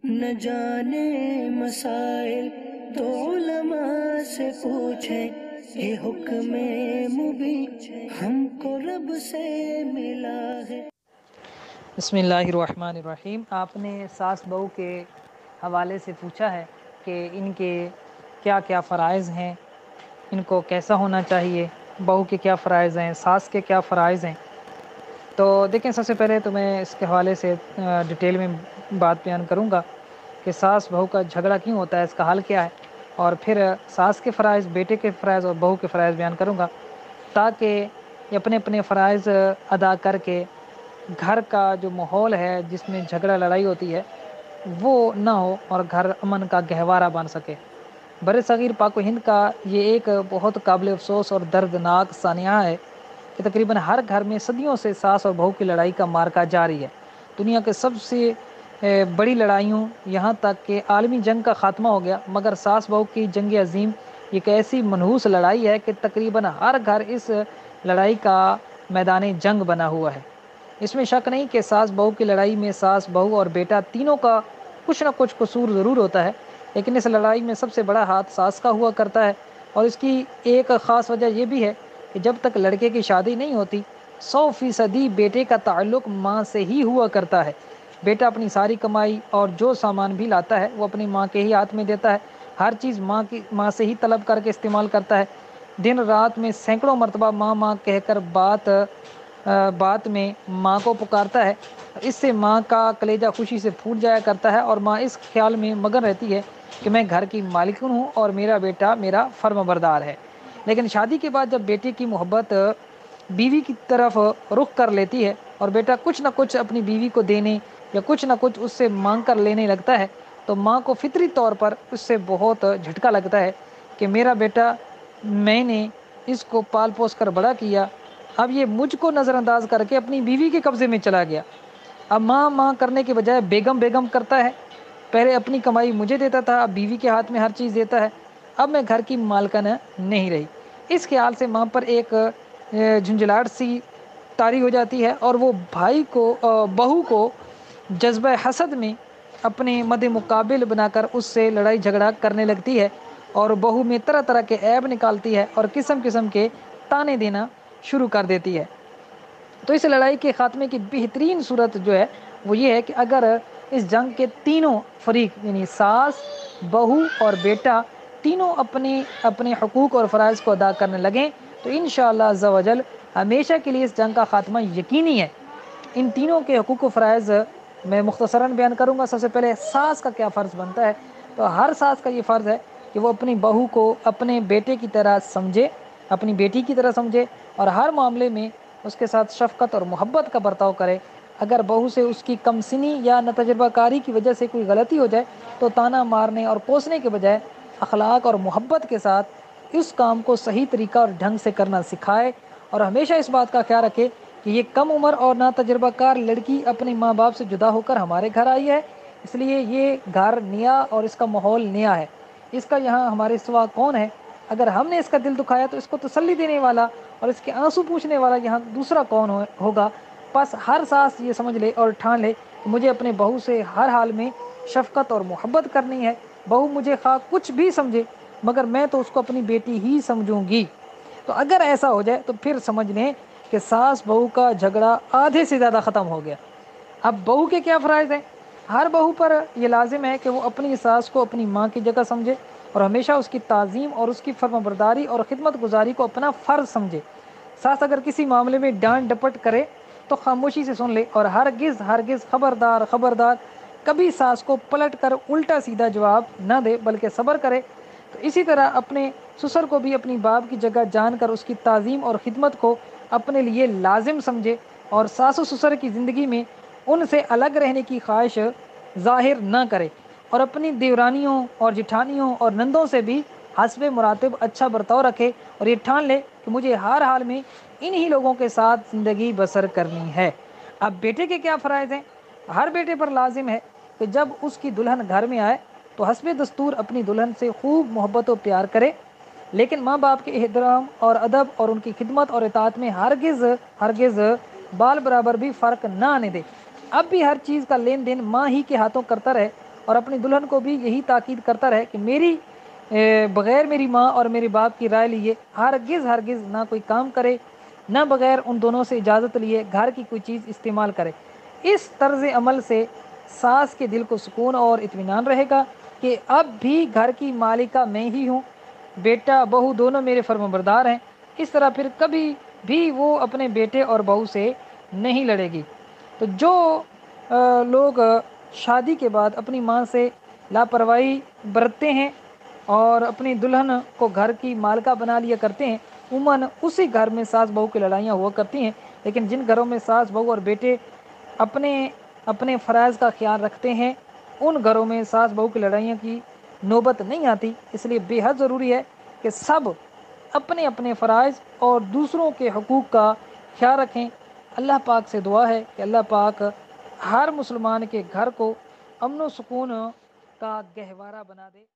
نہ جانے مسائل تو علماء سے پوچھیں، یہ حکم مبین ہم کو رب سے ملا ہے۔ بسم اللہ الرحمن الرحیم۔ آپ نے ساس بہو کے حوالے سے پوچھا ہے کہ ان کے کیا کیا فرائض ہیں، ان کو کیسا ہونا چاہیے، بہو کے کیا فرائض ہیں، ساس کے کیا فرائض ہیں۔ تو دیکھیں، سب سے پہلے تو میں اس کے حوالے سے ڈیٹیل میں بات بیان کروں گا کہ ساس بہو کا جھگڑا کیوں ہوتا ہے، اس کا حل کیا ہے، اور پھر ساس کے فرائض، بیٹے کے فرائض اور بہو کے فرائض بیان کروں گا، تاکہ یہ اپنے اپنے فرائض ادا کر کے گھر کا جو ماحول ہے جس میں جھگڑا لڑائی ہوتی ہے وہ نہ ہو اور گھر امن کا گہوارہ بن سکے۔ بر صغیر پاک و ہند کا یہ ایک بہت قابل افسوس اور دردناک سانحہ ہے کہ تقریباً ہر گھر میں صدیوں سے ساس اور بہو کی لڑائی کا مارکا جاری ہے۔ دنیا کے سب سے بڑی لڑائیوں، یہاں تک کہ عالمی جنگ کا خاتمہ ہو گیا، مگر ساس بہو کی جنگ عظیم ایک ایسی منحوس لڑائی ہے کہ تقریباً ہر گھر اس لڑائی کا میدان جنگ بنا ہوا ہے۔ اس میں شک نہیں کہ ساس بہو کی لڑائی میں ساس بہو اور بیٹا تینوں کا کچھ نہ کچھ قصور ضرور ہوتا ہے، لیکن اس لڑائی میں سب سے بڑا ہاتھ ساس کا ہوا کرتا ہے، اور اس کی ایک خاص وجہ یہ بھی ہے کہ جب تک لڑکے کی شادی نہیں ہوتی 100% بیٹے کا تعلق ماں سے ہی ہوا کرتا ہے۔ بیٹا اپنی ساری کمائی اور جو سامان بھی لاتا ہے وہ اپنی ماں کے ہی ہاتھ میں دیتا ہے، ہر چیز ماں سے ہی طلب کر کے استعمال کرتا ہے، دن رات میں سینکڑوں مرتبہ ماں ماں کہہ کر بات میں ماں کو پکارتا ہے۔ اس سے ماں کا کلیجہ خوشی سے پھوٹ جایا کرتا ہے اور ماں اس خیال میں مگن رہتی ہے کہ میں گھر کی مالکن ہوں اور میرا بیٹا میرا فرمانبردار ہے۔ لیکن شادی کے بعد جب بیٹے کی محبت بیوی کی طرف رخ کر لیتی ہے اور بیٹا کچھ نہ کچھ اپنی بیوی کو دینے یا کچھ نہ کچھ اس سے مانگ کر لینے لگتا ہے، تو ماں کو فطری طور پر اس سے بہت جھٹکا لگتا ہے کہ میرا بیٹا، میں نے اس کو پال پوس کر بڑا کیا، اب یہ مجھ کو نظر انداز کر کے اپنی بیوی کے قبضے میں چلا گیا۔ اب ماں ماں کرنے کے بجائے بیگم بیگم کرتا ہے۔ پہلے اپنی کمائی مجھے دیتا تھا، اب بیوی کے ہاتھ میں ہر چیز دیتا ہے، اب میں گھر کی مالکن نہیں رہی۔ اس خیال سے ماں پر ایک جھنجھلاہٹ سی طاری ہو جاتی ہے اور وہ بہو کو جذبہ حسد میں اپنے مد مقابل بنا کر اس سے لڑائی جھگڑا کرنے لگتی ہے اور بہو میں طرح طرح کے عیب نکالتی ہے اور قسم قسم کے تانے دینا شروع کر دیتی ہے۔ تو اس لڑائی کے خاتمے کی بہترین صورت جو ہے وہ یہ ہے کہ اگر اس جنگ کے تینوں فریق یعنی ساس، بہو اور بیٹا تینوں اپنے حقوق اور فرائض کو ادا کرنے لگیں تو انشاءاللہ عز و جل ہمیشہ کے لیے اس جنگ کا خاتمہ یقینی ہے۔ ان تینوں کے حقوق و فرائض میں مختصراً بیان کروں گا۔ سب سے پہلے ساس کا کیا فرض بنتا ہے، تو ہر ساس کا یہ فرض ہے کہ وہ اپنی بہو کو اپنے بیٹے کی طرح سمجھے، اپنی بیٹی کی طرح سمجھے اور ہر معاملے میں اس کے ساتھ شفقت اور محبت کا برتاؤ کرے۔ اگر بہو سے اس کی کم سنی یا ناتجربہ کاری کی وجہ سے کوئی غلطی ہو جائے تو طعنہ مارنے اور کوسنے کے بجائے اخلاق اور محبت کے ساتھ اس کام کو صحیح طریقہ اور ڈھنگ سے کرنا سکھائے، اور ہمیشہ اس بات کا خیال رکھے کہ یہ کم عمر اور ناتجربہ کار لڑکی اپنے ماں باپ سے جدا ہو کر ہمارے گھر آئی ہے، اس لیے یہ گھر نیا اور اس کا ماحول نیا ہے، اس کا یہاں ہمارے سوا کون ہے؟ اگر ہم نے اس کا دل دکھایا تو اس کو تسلی دینے والا اور اس کے آنسو پوچھنے والا یہاں دوسرا کون ہوگا؟ بس ہر ساس یہ سمجھ لے اور ٹھان لے کہ مجھے اپنے بہو سے ہر حال میں شفقت اور محبت کرنی ہے، بہو مجھے خواہ کچھ بھی سمجھے مگر میں تو اس کو اپنی بیٹی ہی سمجھوں گی۔ تو اگر ایسا ہو جائے تو پھر سمجھ لیں کہ ساس بہو کا جھگڑا آدھے سے زیادہ ختم ہو گیا۔ اب بہو کے کیا فرائض ہیں؟ ہر بہو پر یہ لازم ہے کہ وہ اپنی ساس کو اپنی ماں کی جگہ سمجھے اور ہمیشہ اس کی تعظیم اور اس کی فرمانبرداری اور خدمت گزاری کو اپنا فرض سمجھے۔ ساس اگر کسی معاملے میں ڈانٹ ڈپٹ کرے تو خاموشی سے سن لے اور ہرگز خبردار کبھی ساس کو پلٹ کر الٹا سیدھا جواب نہ دے بلکہ صبر کرے۔ تو اسی طرح اپنے سسر کو بھی اپنی باپ کی جگہ جان کر اس کی تعظیم اور خدمت کو اپنے لیے لازم سمجھے اور ساس و سسر کی زندگی میں ان سے الگ رہنے کی خواہش ظاہر نہ کرے، اور اپنی دیورانیوں اور جٹھانیوں اور نندوں سے بھی حسب مراتب اچھا برتاؤ رکھے اور یہ ٹھان لے کہ مجھے ہر حال میں انہی لوگوں کے ساتھ زندگی بسر کرنی ہے۔ اب بیٹے کے کیا فرائض ہیں؟ ہر بیٹے پر لازم ہے کہ جب اس کی دلہن گھر میں آئے تو حسب دستور اپنی دلہن سے خوب محبت و پیار کرے، لیکن ماں باپ کے احترام اور ادب اور ان کی خدمت اور اطاعت میں ہرگز بال برابر بھی فرق نہ آنے دے۔ اب بھی ہر چیز کا لین دین ماں ہی کے ہاتھوں کرتا رہے اور اپنی دلہن کو بھی یہی تاکید کرتا رہے کہ بغیر میری ماں اور میرے باپ کی رائے لیے ہرگز نہ کوئی کام کرے، نہ بغیر ان دونوں سے اجازت لیے گھر کی کوئی چیز استعمال کرے۔ اس طرز عمل سے ساس کے دل کو سکون اور اطمینان رہے گا کہ اب بھی گھر کی مالکہ میں ہی ہوں، بیٹا بہو دونوں میرے فرمانبردار ہیں۔ اس طرح پھر کبھی بھی وہ اپنے بیٹے اور بہو سے نہیں لڑے گی۔ تو جو لوگ شادی کے بعد اپنی ماں سے لاپرواہی برتتے ہیں اور اپنی دلہن کو گھر کی مالکہ بنا لیا کرتے ہیں، عموماً اسی گھر میں ساس بہو کی لڑائیاں ہوا کرتی ہیں۔ لیکن جن گھروں میں ساس بہو اور بیٹے اپنے فرائض کا خیال رکھتے ہیں، ان گھروں میں ساس بہو کی لڑائیاں کی نوبت نہیں آتی۔ اس لیے بے حد ضروری ہے کہ سب اپنے اپنے فرائض اور دوسروں کے حقوق کا خیال رکھیں۔ اللہ پاک سے دعا ہے کہ اللہ پاک ہر مسلمان کے گھر کو امن و سکون کا گہوارہ بنا دے۔